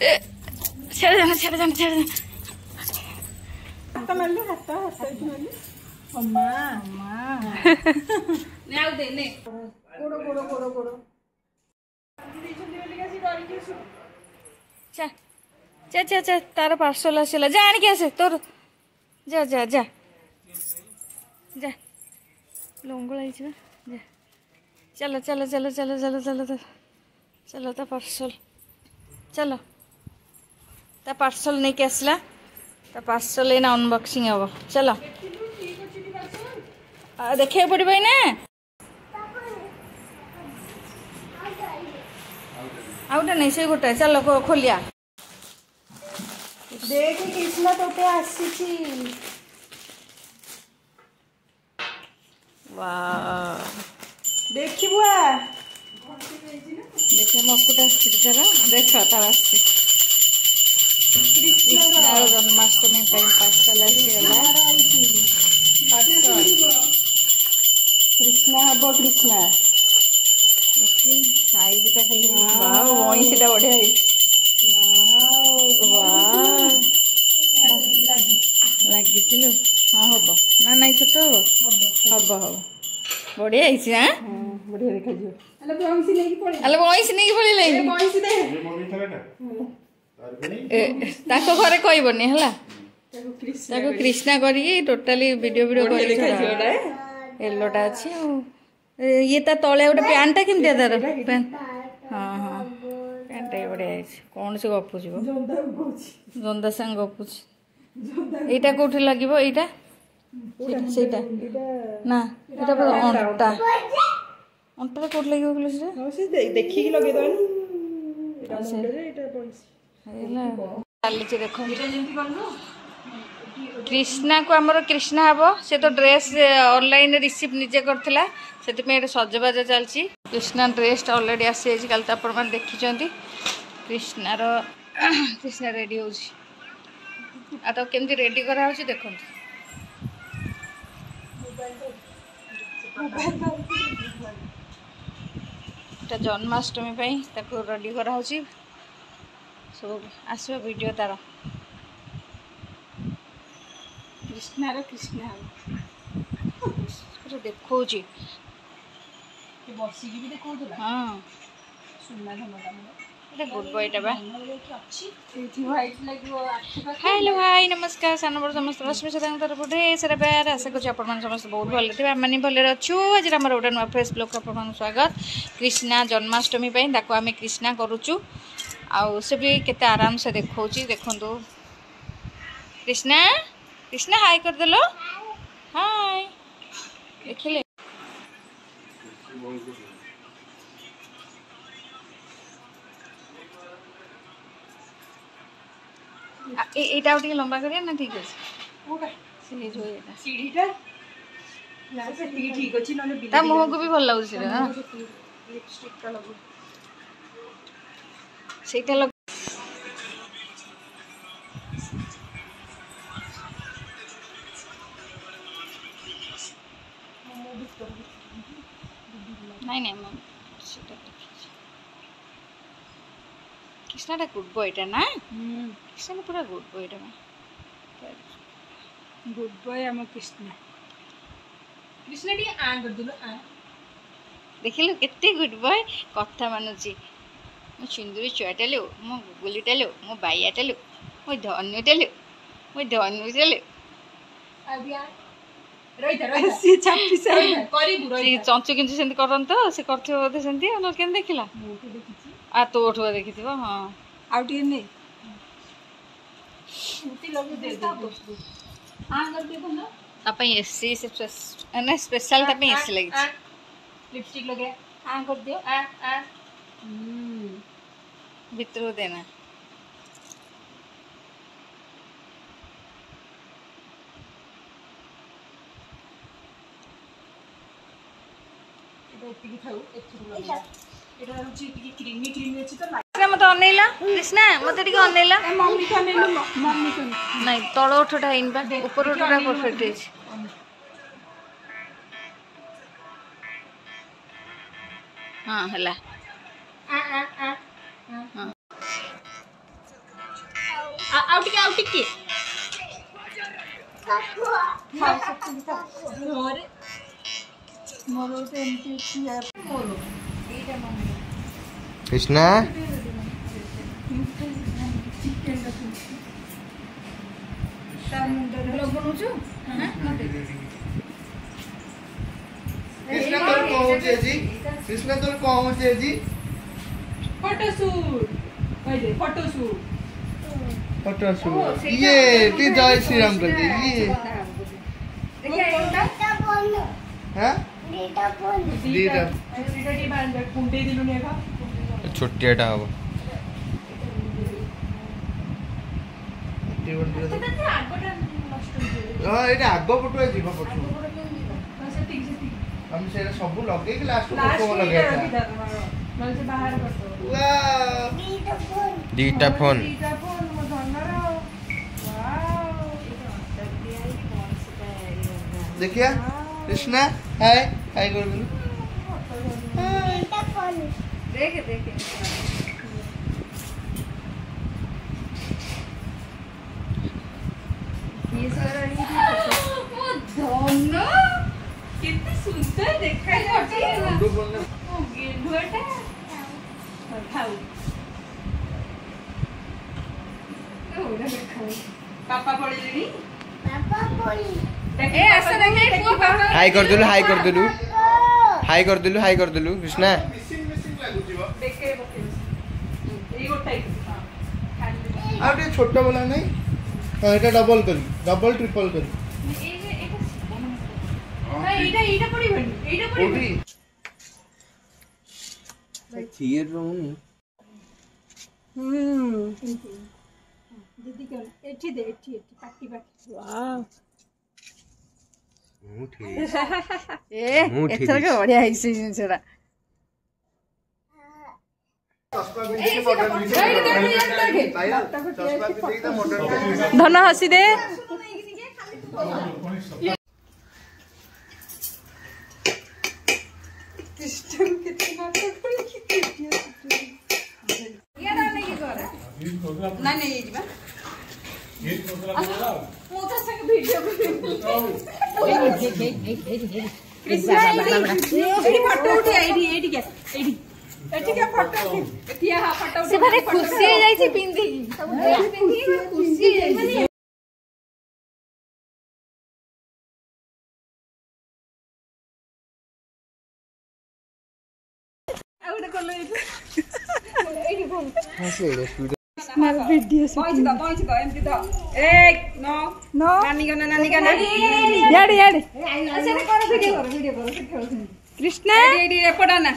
छेड़ जाना छेड़ जाना छेड़ जाना हाथ मारले हाथ हाथ मारले अम्मा अम्मा ने आउ दे ने गोड़ गोड़ गोड़ गोड़ चा चा चा चा तार पार्सल आसला जा आनिक आसे तोर जा जा जा जा लंगड़ा जा चलो चलो चलो चलो चलो चलो चलो चलो ता पार्सल चलो ता पार्सल नहीं के आसला ता पार्सल एना अनबॉक्सिंग हम चलो देखिए पड़े ना आउटा नहीं से गोटे चलो खोलिया देख कृष्ण तोते आसी वाह देखी बुआ देखिए मकुटा तार देख तार कृष्ण जन्माष्टमी पार्सल कृष्ण हम कृष्ण साइजटा खाली वईसीटा बढ़िया लगिल हाँ हम ना नाई छोट हम हम हम बढ़िया हाँ बढ़िया देखा वईसी नहीं पड़े घरे कहबनी है कृष्णा करी टोटाली वीडियो येलोटा अच्छी ये ता तले गोटे पैंटा केमती तार पैंट हाँ हाँ पैंटा बढ़िया कौन से गपुच जंदा सांग गपुच यहाँ कौट लगे यहाँ ना यहाँ अंटा अंटा कौट लगे देखिए लगे चली देख कृष्णा को आमर कृष्णा हम से तो ड्रेस ऑनलाइन रिसीव निजे करथिला से सजबाज चलती कृष्णा ड्रेस ऑलरेडी आसी कल तो आप देखी कृष्णार कृष्णा रेडी हो तो केमती रेडी करा देखो जन्माष्टमी रेडी करा सब आसो वीडियो तार कृष्णार कृष्ण देखो बसिकी भी देखो हाँ सुना गुड बॉयटा बा हेलो हाय नमस्कार सान बड़ समस्त रश्मि सदा तरफ ढेर सारा प्यार आशा करूँ आप समस्त बहुत भल थे आम भले अच्छू आज आम गोटे नुआ फ्रेश ब्लॉग आप स्वागत कृष्णा जन्माष्टमी आम कृष्णा करुचु आउ से भी केते आराम से देखो देखु कृष्णा कृष्णा हाय करदेलो हाय देखिले एटा टे लंबा करिया ना ठीक अच्छे सीढ़ीटा ठीक अच्छी ना मुह को भी भल लगुच लिपस्टिक लगू से नहीं नहीं कृष्णाटा गुड बॉयटा ना कृष्णा पूरा गुड बॉयटा गुड बॉय आम कृष्ण कृष्ण टी आ कर दिलो आ देखिलु केते गुड बॉय कथा मानुची मो सिंदूरी छुआटा लो मो गुगुलीटा लो मो बाइयाटा लो मो धनुटा लो मो धनुटा लो चंचु कि करते से बोधे सेमती के देखला आ तो देखी हाँ आउ टे नहीं एसी स्पेशल एसी लगी लिपस्टिक लगे आ कर दियो आ भितर देना मत अनैला कृष्णा मत अनैला नहीं तल ओठटा है ऊपर ओठटा परफेक्ट है हाँ है आउ टिके कृष्णा कृष्णा तोर कौन होचे जी कृष्णा तोर कौन होचे जी फोटोशूट फोटोशूट ये ती जय श्री राम कर दी ये हां दीदा छोटियाटा हबो हां एटा आगो पटुआ जीव पटु हम से सब लगे कि लास्ट को लगे था दीटा फोन देखिए कृष्णा हाय हाय कर बोलो देख ये सारा धन कितने सुंदर देखा जाती है ना गेलुआटा खाऊ ओरा देखो पापा पड़िलेनी ए ऐसा देखे पुआ पापा हाय कर देलु हाय कर देलु हाय कर देलु हाय कर देलु कृष्णा देखे बके ए गोटाई आ बे छोटा वाला नहीं हां এটা डबल करी डबल ट्रिपल करी এইটা পড়িবনি এইটা পড়িবনি खीर रहूनी दीदी क्या एठी दे एठी पाटी वाह मुठी ए एथर के बढ़िया हिस्से जिनसरा धन हसी दे नहीं ये जीवा मोटा संग वीडियो कृष्णा एडी फोटो उठे एडी क्या फोटो एटिया हां फोटो से भारे खुशी हो जाई छी पिंदी सब पिंदी खुशी हो जाई आउडे कोलो एडी बोल हसे रे स्टूडियो मेरा वीडियो से पॉइंट दो एमटी दो 1 9 नानी का याडी अच्छा ने करो वीडियो करो कृष्णा एडी एपडा ना एट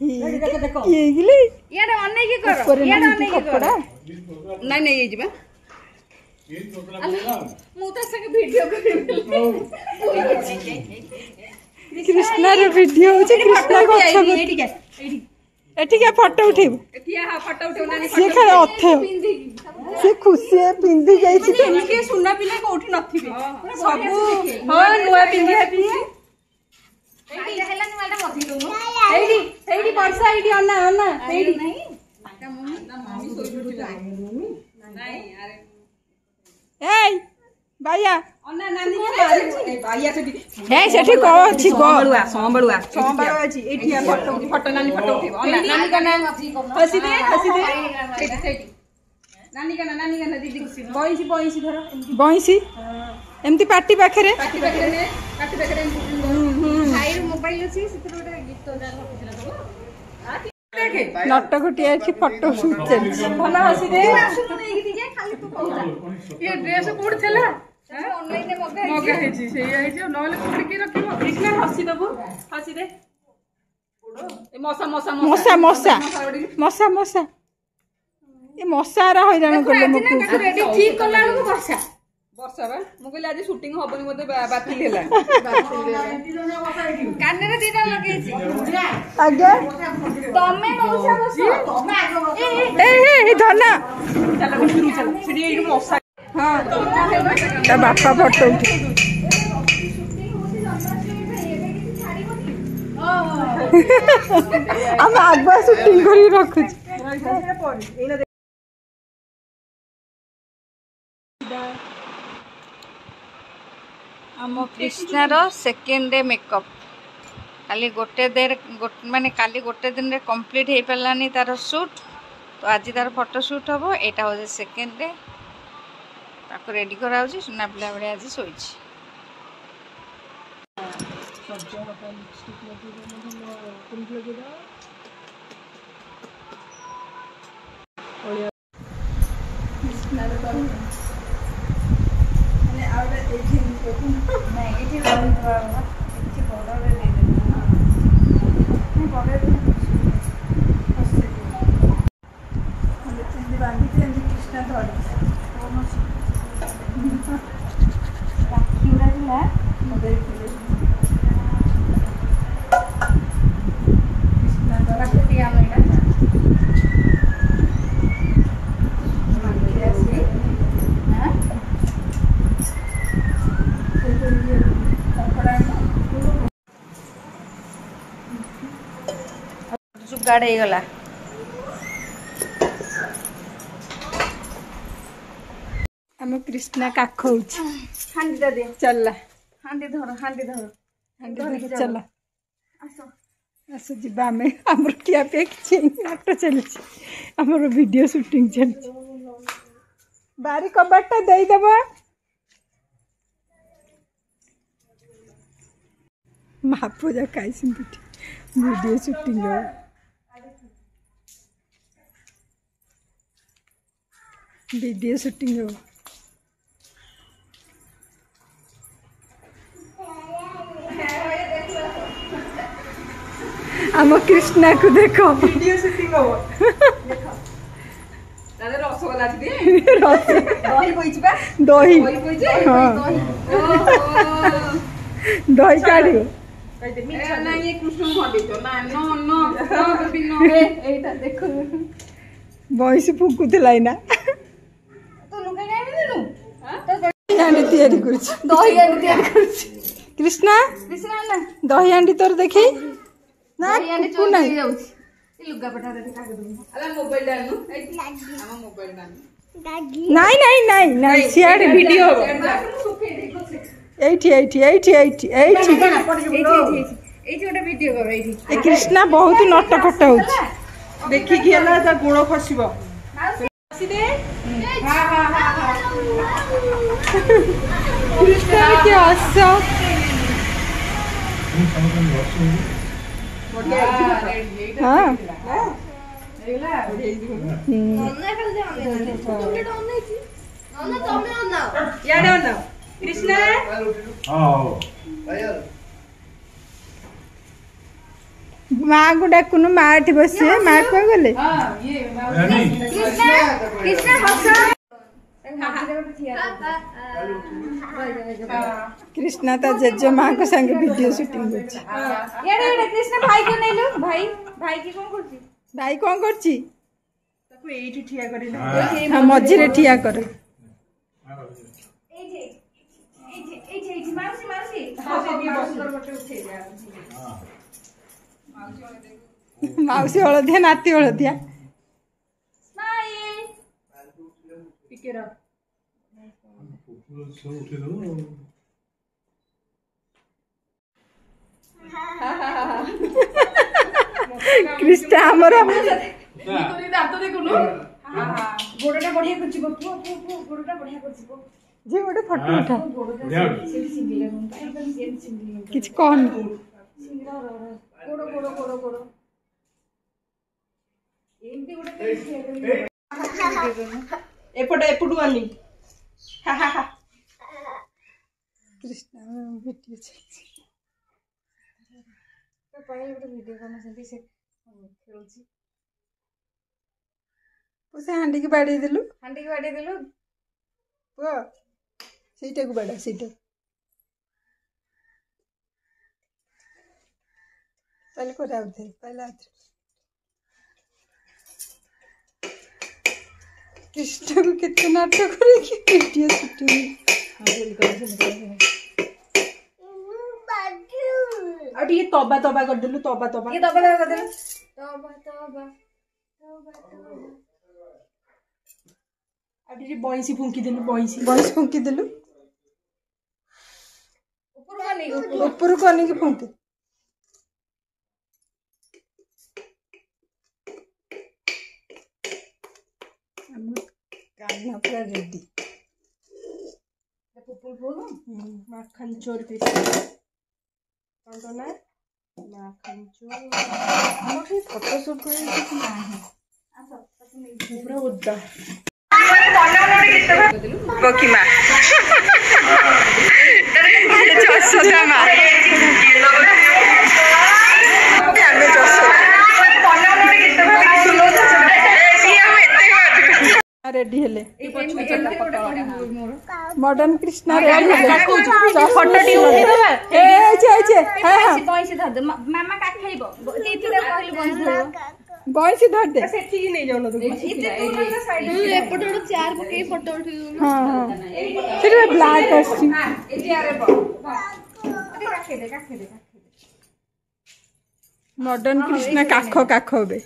देखो ये गिली याडे अन्ने की करो याडे अन्ने की करो नहीं ये जीवा मुता संग वीडियो करी कृष्णा रे वीडियो हो कृष्णा को अच्छा एठी क्या फोटो उठेब एटिया हां फोटो उठो नानी से खरे अथे से खुशी है पिंदी जाई छी के सुना पिले कोठी नथिबे सब हां नुआ पिंदी हेती एडी हेला नुआटा मथि दोनो एडी वर्षा एडी अन्ना एडी नहीं मम्मी सोई नहीं अरे ए बाया अन्ना नानी के मारे बाया सेठी ए सेठी को अछि को संबळुआ अछि एटिया फोटो नानी फोटो उठेबो अन्ना नानी का नाम हसी दे सेठी नानी का दीदी बइसी धर बइसी एमती पाटी पाखरे ने पाटी पाखरे भाई मोबाइल अछि सितरोटा गीत तो जा रखिला तो देखे नटखटिया छी फोटो शूट चली भला हसी दे आसु नहीं कि जे खाली तू कहू ये ड्रेस कोड थेला ऑनलाइन में मगा हेची से हे जे नले कोड के रखिबो कृष्णा हसी दबो हसी दे ए मसा ये मसारा हैरान करले मो रेडी ठीक करला को वर्षा बा मु कहले आज शूटिंग होबनी मते बातिल हैला काने रे दीदा लगे छी आगे तमे मौसा बसो ए धना चलो शुरू चलो सीडी ए मौसा हां ता बापा फोटो उठे हम आगवा शूटिंग करी रखु आम कृष्णार सेकेंड डे मेकअप काली माने काली गोटे दिन रे कंप्लीट हो पारानी तार शूट तो आज तार फोटो शूट हम यहाँ हूँ सेकेंड डे ताको रेडी करा सुना पिला भाई आज शोई जुगाड़ हो गला आम कृष्णा काख हांडी दे चलला हांडी धर चला आस जीवा आम आम टिया पे नाट चली आमर वीडियो शूटिंग चलती बारी कबाटा देदेव महापूजा कहीं वीडियो शूटिंग वीडियो शूटिंग हो आम कृष्णा को देखो वीडियो शूटिंग हो दादा रसगोला दही बोइछि बा दही दही हाँ दही काढ़ ना ये कृष्ण भंडी तो ना नो नो नो बिनो एटा देखो बयस फुकुला ना तो लुका गाय देनु हांडी तैयारी करछ दही आंडी तैयार करछि कृष्णा कृष्ण ना दही हांडी तोर देखी ना दही आंडी कुकु चोरी नहीं जाउछि ए लुगा पटा रे काके दउ अला मोबाइल डालनु हम मोबाइल डालनु नहीं नहीं नहीं नहीं सियाड़ वीडियो एठी एठी एठी एठी एठी गोटे वीडियो कर ए कृष्णा बहुत नटखट होଉଛି देखिकी हला ता गुण खसिबो कृष्णा के हस हाँ कृष्ण माँ को डाकुनु माँ एठी बसिए माँ को गले कृष्णा ता जेजे माँ को संगे वीडियो शूटिंग करछि कृष्ण भाई को नहीं लो भाई भाई की कौन करछि भाई कौन करछि ताको एठी ठिया करी हाँ मझी रे ठिया कर माउसी हलदिया नाती हलदिया कृष्णा हमर दांत देखुनु गोडटा बढ़िया करछि गोडटा बढ़िया करछि जे गोटे फोटो उठा गोडटा सेठी सिंगल एकदम सेम सिंगल किछ कहन गोडो गोडो गोडो गोडो एमती गोटे एपट एपटू आनी हा हा हा कृष्णा वीडियो चलछि तो पहले गोटे वीडियो करना सेंती से खेलछि पुसे हांडी की बाड़ी देलु हांडी की बाड़ी देलु पुआ सीटा को बाड़ा सीटा पहले को राव थे पहले कृष्ण को कितना नाटक करेगी वीडियो शूटिंग और ये तोबा तोबा कर देलु तोबा तोबा ये दबा दबा कर दे तोबा तोबा और ये बॉइसी फुंकी देलु बॉइसी बॉयस फुंकी देलु ऊपर को आने की फूंक पूरा रेडी माखन चोर कृष्ण ना माखन चोर फोटो शूट कर पूरा उद्दा बकीमा जसोदा मा रेडी हेले मॉडर्न कृष्णा रेडी हेले फोटोटी उठेबा ए छे हां बॉयसी धर दे मामा का खाइबो केतिरा कहले बॉयसी धर दे सेठी नहीं जाउनो तो एपटो चेयर पके फोटो उठी हां हां फिर ब्लैक आसी ए चेयर रे काखे दे मॉडर्न कृष्णा काखो काखो बे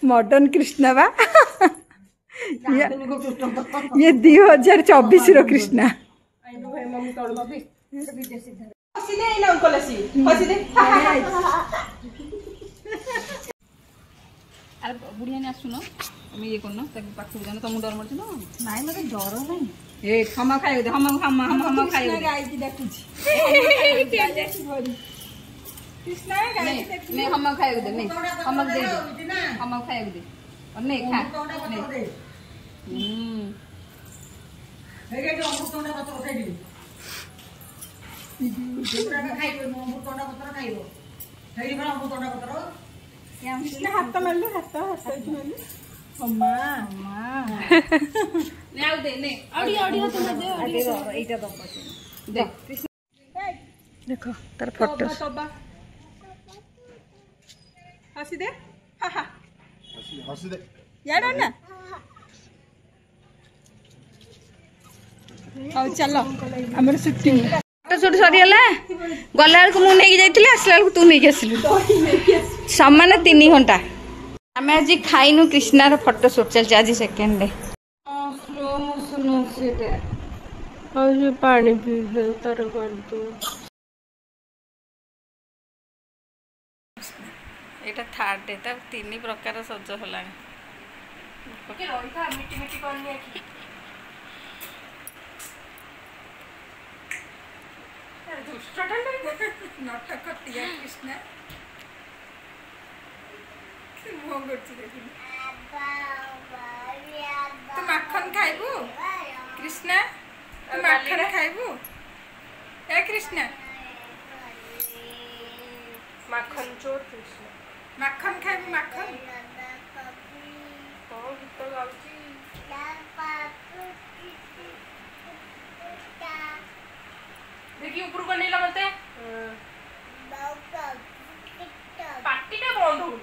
मॉडर्न कृष्णा बा ये 2024 रो कृष्णा बुढ़िया ने आसुन तुम ये करना पाखक जान तुम डर मरछ ना नाई मते डर नहीं ए हम खाइ दे हम खाइ दे गाय की देखुची कृष्णा गाय नहीं हम खाइ दे नहीं हम दे दे हम खाइ दे और नहीं खा नहीं हेगे तो अमृत तोंडा पत्र खाइ दे जोरा खाइ दे अमृत तोंडा पत्र खाइबो हेगे बड़ा अमृत तोंडा पत्र कृष्णा हाथ मेलु हाथ मेलु अम्मा ने आउ दे ने आडी हाथ में दे एटा दब दे कृष्णा देखो तार फोटो हसी दे हा हा हसी दे याडा ना आओ चलो हमर शूटिंग फोटो शूट सरीगला गला बेलू मुझे नहीं जाइली आसला बेलू तू नहीं आसिलु सामान 3 घंटा आम आज खाइनु कृष्णार फोटो शूट चलছে आज सेकेंड डे पानी पी तर कर दो এটা থার্ড ডে তার 3 প্রকার সজ্জ হলানি ওকে রইতা মিটি মিটি করনি আকি আরে দুষ্টটা নাটক করতিয়া কৃষ্ণ কি মুহ করছি দেখুন তো মাখন খাইবু কৃষ্ণ তো মাখন খাইবু এ কৃষ্ণ মাখন চোর কৃষ্ণ মাখন খাইবু মাখন ও গীত গাউছি দেখি উপর বনেলা মতে পাটিটা বন্ধ হল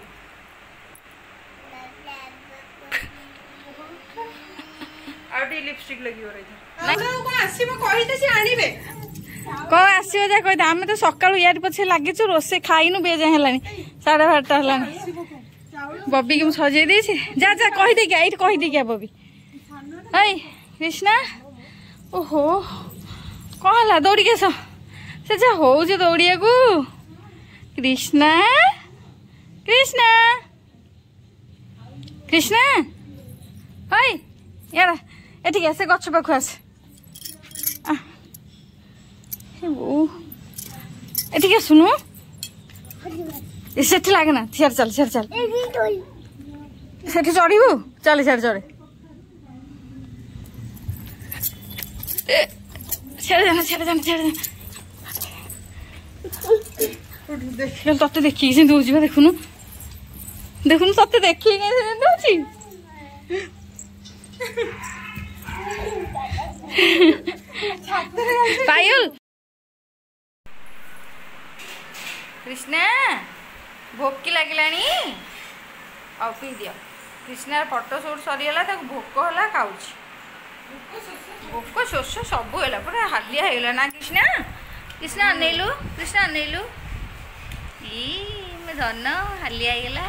आउटी लिपस्टिक लगी हो रही था को आसीबो कहिते से आनिबे को आसीबो जा कहि आमे तो सकाळु यार पछे लागिछु रोसे खाइनु बेजे हेलानी 12:30 हेलानी बब्बी के सजे देछि जा जा कहि दे के आइ कहि दे के बब्बी हाय कृष्णा ओहो कहला दौड़ी के से जा हो जे दौड़िया को कृष्णा कृष्णा कृष्णा हाय यार एठी कैसे गछ पाखु आस एठी के सुनु सेठी लागे ना सियार चल सेठी चढ़ू चल सियार चढ़े तते देखी दौजी देखुनु देखुनु तते देखी दौची पायल कृष्णा भोकी लगिलानी आ पी दियो कृष्णार फोटो शूट सरीगला भोक है खाऊँ भोक शोष सब है पूरा हालिया होगा ना कृष्णा कृष्णा अनेलु कृष्णा अनेलु ई धन हालिया होगा